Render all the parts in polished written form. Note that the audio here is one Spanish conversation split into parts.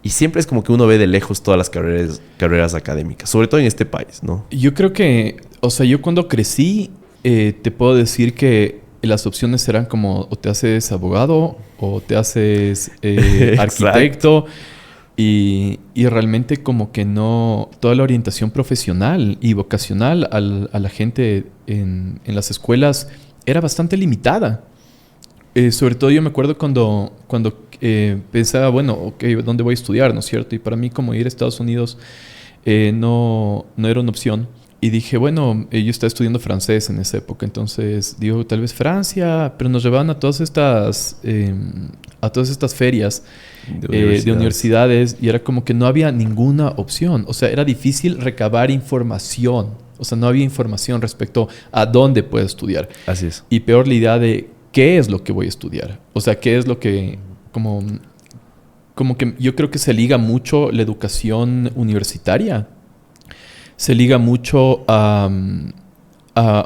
Y siempre es como que uno ve de lejos todas las carreras académicas, sobre todo en este país, ¿no? Yo creo que, o sea, yo cuando crecí, te puedo decir que las opciones eran como o te haces abogado o te haces arquitecto y realmente como que no, toda la orientación profesional y vocacional a la gente en las escuelas era bastante limitada. Sobre todo yo me acuerdo cuando pensaba, bueno, ok, ¿dónde voy a estudiar? ¿No es cierto? Y para mí como ir a Estados Unidos no era una opción. Y dije, bueno, yo estaba estudiando francés en esa época, entonces digo, tal vez Francia, pero nos llevaban a todas estas ferias de universidades y era como que no había ninguna opción. O sea, era difícil recabar información. O sea, no había información respecto a dónde puedo estudiar. Así es. Y peor la idea de qué es lo que voy a estudiar. O sea, qué es lo que, como que yo creo que se liga mucho la educación universitaria. Se liga mucho a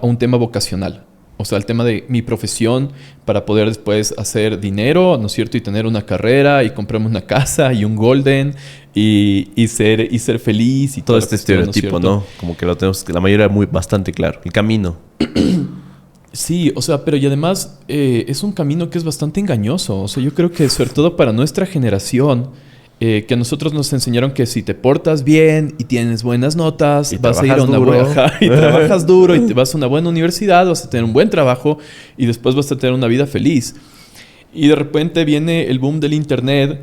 un tema vocacional. O sea, el tema de mi profesión para poder después hacer dinero, ¿no es cierto? Y tener una carrera y comprarme una casa y un golden y ser feliz y todo toda la este cuestión, estereotipo, ¿no es ¿no? Como que lo tenemos, la mayoría muy bastante claro. El camino. Sí, o sea, pero y además es un camino que es bastante engañoso. O sea, yo creo que sobre todo para nuestra generación, que a nosotros nos enseñaron que si te portas bien y tienes buenas notas, Y vas a ir a trabajas una duro. buena y trabajas duro y te vas a una buena universidad, vas a tener un buen trabajo y después vas a tener una vida feliz. Y de repente viene el boom del internet,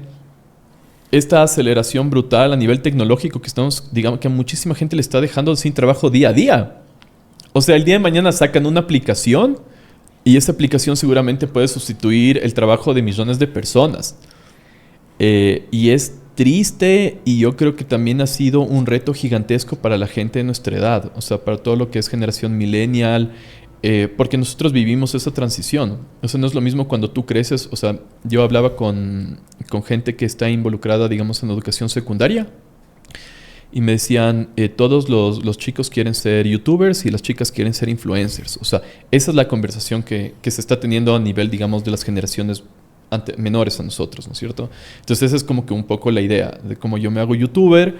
esta aceleración brutal a nivel tecnológico que estamos, digamos, que a muchísima gente le está dejando sin trabajo día a día. O sea, el día de mañana sacan una aplicación y esa aplicación seguramente puede sustituir el trabajo de millones de personas. Y es triste y yo creo que también ha sido un reto gigantesco para la gente de nuestra edad, o sea, para todo lo que es generación millennial, porque nosotros vivimos esa transición. O sea, no es lo mismo cuando tú creces, o sea, yo hablaba con gente que está involucrada, digamos, en la educación secundaria. Y me decían, todos los chicos quieren ser youtubers y las chicas quieren ser influencers. O sea, esa es la conversación que se está teniendo a nivel, digamos, de las generaciones menores a nosotros, ¿no es cierto? Entonces esa es como que un poco la idea de cómo yo me hago youtuber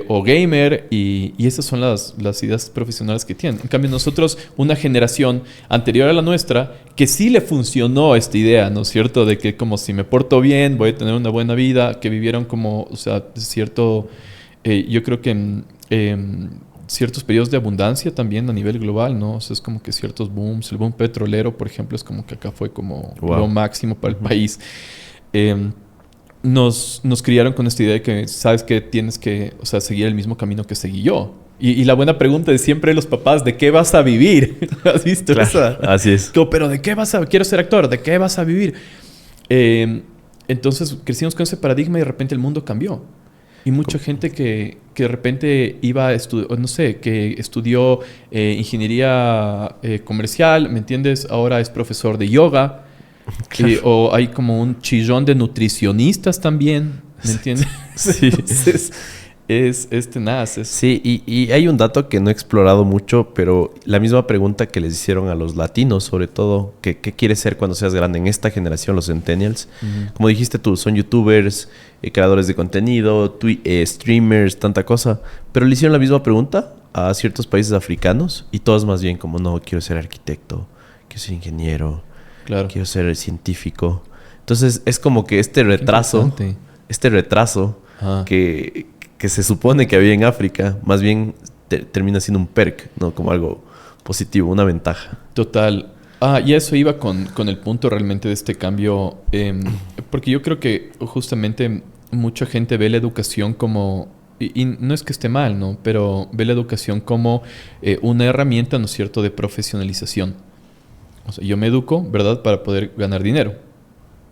o gamer y esas son las ideas profesionales que tienen. En cambio nosotros, una generación anterior a la nuestra, que sí le funcionó esta idea, ¿no es cierto? De que como si me porto bien, voy a tener una buena vida, que vivieron como, o sea, cierto... yo creo que ciertos periodos de abundancia también a nivel global, ¿no? O sea, es como que ciertos booms. El boom petrolero, por ejemplo, es como que acá fue como lo máximo para el país. Nos criaron con esta idea de que sabes que tienes que, o sea, seguir el mismo camino que seguí yo. Y la buena pregunta de siempre los papás, ¿de qué vas a vivir? ¿Has visto esa? Así es. Como, pero ¿de qué vas a...? Quiero ser actor, ¿de qué vas a vivir? Entonces crecimos con ese paradigma y de repente el mundo cambió. Y mucha gente que de repente iba a estudiar, no sé, que estudió ingeniería comercial, ¿me entiendes? Ahora es profesor de yoga. Claro. O hay como un chillón de nutricionistas también, ¿me entiendes? Sí. Entonces, es tenaz. Sí, y hay un dato que no he explorado mucho, pero la misma pregunta que les hicieron a los latinos, sobre todo, ¿qué quieres ser cuando seas grande? En esta generación, los centennials. Como dijiste tú, son youtubers, creadores de contenido, streamers, tanta cosa. Pero le hicieron la misma pregunta a ciertos países africanos y todos más bien como, no, quiero ser arquitecto, quiero ser ingeniero, claro, quiero ser científico. Entonces es como que este retraso que se supone que había en África, más bien termina siendo un perk, ¿no? Como algo positivo, una ventaja. Total. Y eso iba con el punto realmente de este cambio, porque yo creo que justamente mucha gente ve la educación como, y no es que esté mal, ¿no? Pero ve la educación como una herramienta, ¿no es cierto?, de profesionalización. O sea, yo me educo, ¿verdad?, para poder ganar dinero.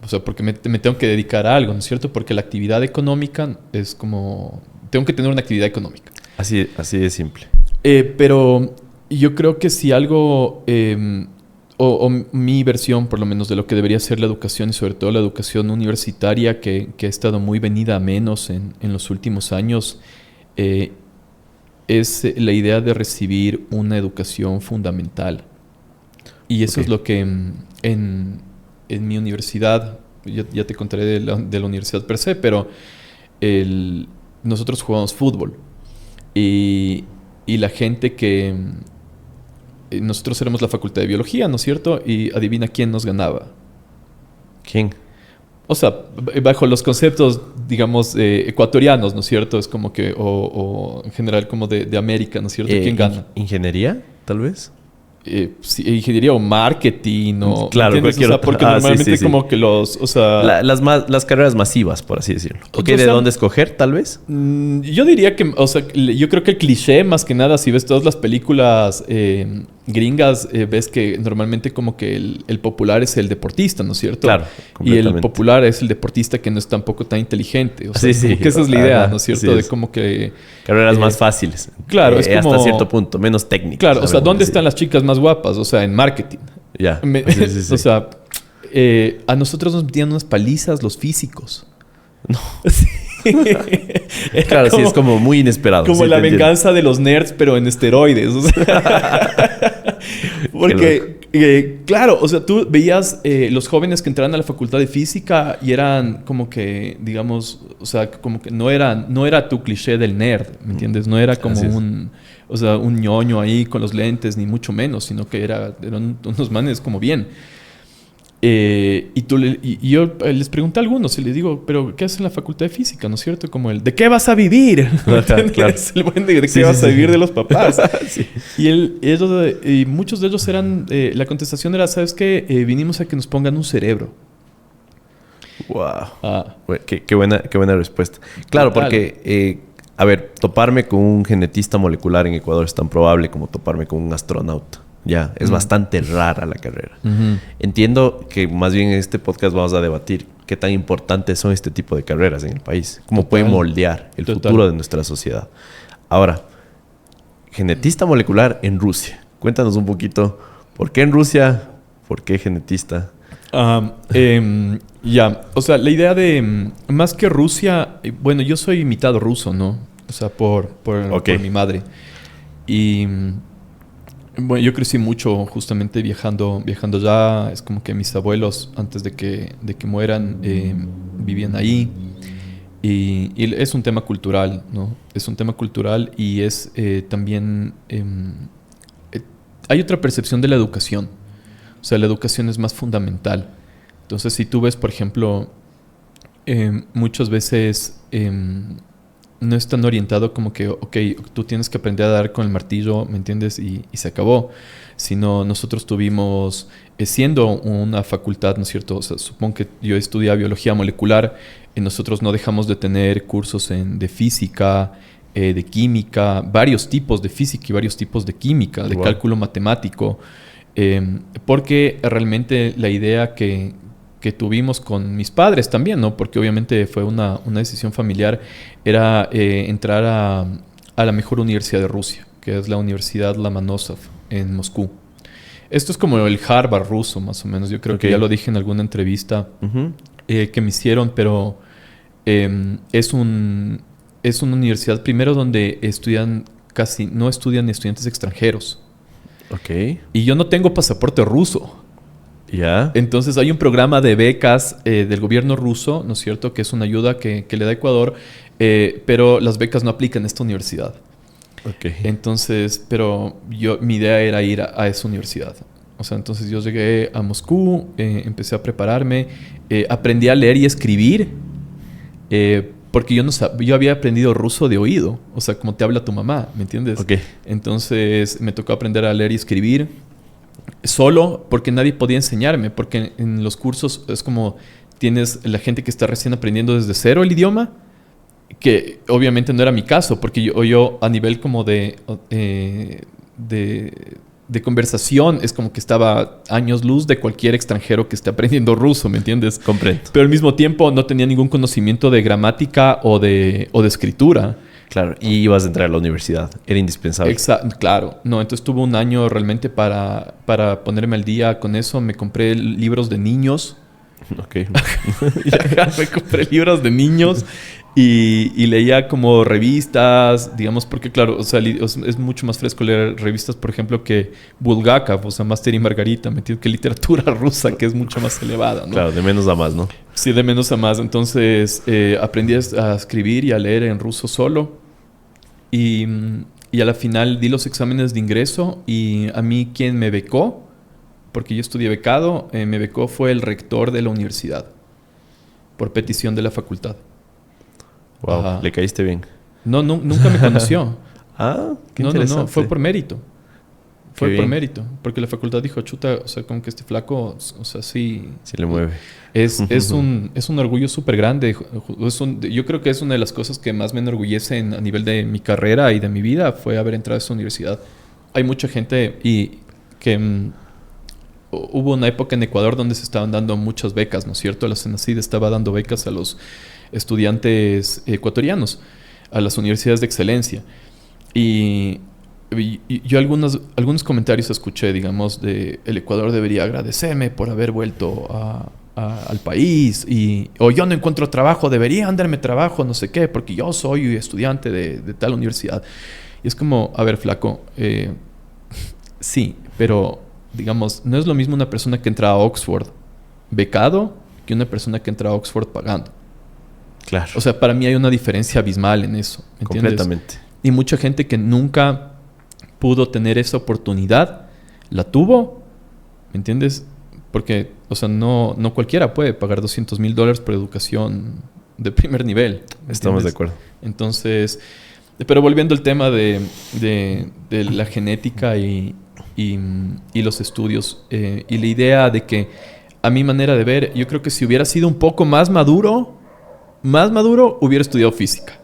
O sea, porque me tengo que dedicar a algo, ¿no es cierto? Porque la actividad económica es como... Tengo que tener una actividad económica. Así de simple. Pero yo creo que si algo... o mi versión, por lo menos, de lo que debería ser la educación y sobre todo la educación universitaria que ha estado muy venida a menos en los últimos años, es la idea de recibir una educación fundamental. Y eso es lo que en mi universidad, ya te contaré de la universidad per se, pero nosotros jugábamos fútbol. Y la gente que... nosotros éramos la facultad de biología, ¿no es cierto? Y adivina quién nos ganaba. ¿Quién? O sea, bajo los conceptos, digamos, ecuatorianos, ¿no es cierto? Es como que, o en general como de América, ¿no es cierto? ¿Quién gana? ¿Ingeniería, tal vez? Sí, ingeniería o marketing o... Claro, o sea, porque normalmente sí. como que los... O sea, las carreras masivas, por así decirlo. Porque ¿de dónde escoger, tal vez? Yo diría que... O sea, yo creo que el cliché, más que nada, si ves todas las películas gringas, ves que normalmente como que el popular es el deportista, ¿no es cierto? Claro, y el popular es el deportista que no es tampoco tan inteligente. O sea, sí. que esa es la idea, ¿no es cierto? De como que... Carreras más fáciles. Claro, es como... Hasta cierto punto, menos técnicas. Claro, o sea, ¿dónde están las chicas más guapas? O sea, en marketing. Ya. O sea, a nosotros nos metían unas palizas los físicos. No. Sí. Claro, sí, es como muy inesperado. Como la venganza de los nerds, pero en esteroides. O sea, porque, claro, o sea, tú veías los jóvenes que entraban a la facultad de física y eran como que, digamos, o sea, como que no era tu cliché del nerd, ¿me entiendes? No era como un ñoño ahí con los lentes, ni mucho menos, sino que eran unos manes como bien. Y yo les pregunté a algunos y les digo, ¿pero qué haces en la facultad de física? ¿No es cierto? Como ¿de qué vas a vivir? Claro. El buen ¿de qué vas a vivir de los papás? Sí. Y muchos de ellos eran... la contestación era, ¿sabes qué? Vinimos a que nos pongan un cerebro. Wow. Qué buena respuesta. Claro, total. Porque... a ver, toparme con un genetista molecular en Ecuador es tan probable como toparme con un astronauta. Ya, es bastante rara la carrera. Entiendo que más bien en este podcast vamos a debatir qué tan importantes son este tipo de carreras en el país. Cómo pueden moldear el futuro de nuestra sociedad. Ahora, genetista molecular en Rusia. Cuéntanos un poquito, ¿por qué en Rusia? ¿Por qué genetista? Ya, o sea, la idea de... más que Rusia... Bueno, yo soy mitad ruso, ¿no? O sea, por mi madre. Y... bueno, yo crecí mucho justamente viajando ya. Es como que mis abuelos, antes de que mueran, vivían ahí. Y es un tema cultural, ¿no? Es un tema cultural y es también... hay otra percepción de la educación. O sea, la educación es más fundamental. Entonces, si tú ves, por ejemplo, muchas veces... no es tan orientado como que, ok, tú tienes que aprender a dar con el martillo, ¿me entiendes? Y se acabó. Sino nosotros tuvimos, siendo una facultad, ¿no es cierto? O sea, supongo que yo estudiaba biología molecular, nosotros no dejamos de tener cursos de física, de química, varios tipos de física y varios tipos de química, de cálculo matemático, porque realmente la idea que tuvimos con mis padres también, ¿no? Porque obviamente fue una decisión familiar, era entrar a la mejor universidad de Rusia, que es la Universidad Lomonosov en Moscú. Esto es como el Harvard ruso, más o menos. Yo creo que ya lo dije en alguna entrevista que me hicieron, pero es una universidad primero donde no estudian estudiantes extranjeros. Y yo no tengo pasaporte ruso. ¿Ya? Entonces hay un programa de becas del gobierno ruso, ¿no es cierto? Que es una ayuda que le da Ecuador, pero las becas no aplican a esta universidad. Entonces, pero mi idea era ir a esa universidad. O sea, entonces yo llegué a Moscú, empecé a prepararme, aprendí a leer y escribir, porque yo había aprendido ruso de oído, o sea, como te habla tu mamá, ¿me entiendes? Entonces me tocó aprender a leer y escribir. Solo porque nadie podía enseñarme, porque en los cursos es como tienes la gente que está recién aprendiendo desde cero el idioma, que obviamente no era mi caso, porque yo a nivel como de conversación es como que estaba años luz de cualquier extranjero que esté aprendiendo ruso, ¿me entiendes? Comprendo. Pero al mismo tiempo no tenía ningún conocimiento de gramática o de escritura. Claro, y ibas a entrar a la universidad. Era indispensable. Claro. No, entonces tuve un año realmente para ponerme al día con eso. Me compré libros de niños. Me compré libros de niños. Y leía como revistas, digamos, porque claro, o sea, es mucho más fresco leer revistas, por ejemplo, que Bulgakov, o sea, Master y Margarita, metido que literatura rusa, que es mucho más elevada, ¿no? Claro, de menos a más, ¿no? Sí, de menos a más. Entonces, aprendí a escribir y a leer en ruso solo. Y, y a la final di los exámenes de ingreso y a mí quien me becó, porque yo estudié becado, me becó fue el rector de la universidad, por petición de la facultad. Wow, Ajá. le caíste bien. No, nunca me conoció. Ah, qué No, interesante. fue por mérito. Fue Qué por bien. mérito. Porque la facultad dijo, chuta, o sea, como que este flaco, o sea, sí. Sí le mueve. Es un orgullo súper grande. Yo creo que es una de las cosas que más me enorgullece a nivel de mi carrera y de mi vida, fue haber entrado a esa universidad. Hay mucha gente y que hubo una época en Ecuador donde se estaban dando muchas becas, ¿no es cierto? La CENACID estaba dando becas a los estudiantes ecuatorianos, a las universidades de excelencia. Y yo algunos comentarios escuché, digamos, de el Ecuador debería agradecerme por haber vuelto al país, o yo no encuentro trabajo, deberían darme trabajo, no sé qué, porque yo soy estudiante de tal universidad. Y es como, a ver, flaco, sí, pero digamos, no es lo mismo una persona que entra a Oxford becado que una persona que entra a Oxford pagando. Claro. O sea, para mí hay una diferencia abismal en eso, ¿me entiendes? Completamente. Y mucha gente que nunca pudo tener esa oportunidad, la tuvo, ¿me entiendes? Porque, o sea, no cualquiera puede pagar $200,000 por educación de primer nivel. Estamos de acuerdo. Entonces, pero volviendo al tema de la genética y los estudios, y la idea de que, a mi manera de ver, yo creo que si hubiera sido un poco más maduro, hubiera estudiado física.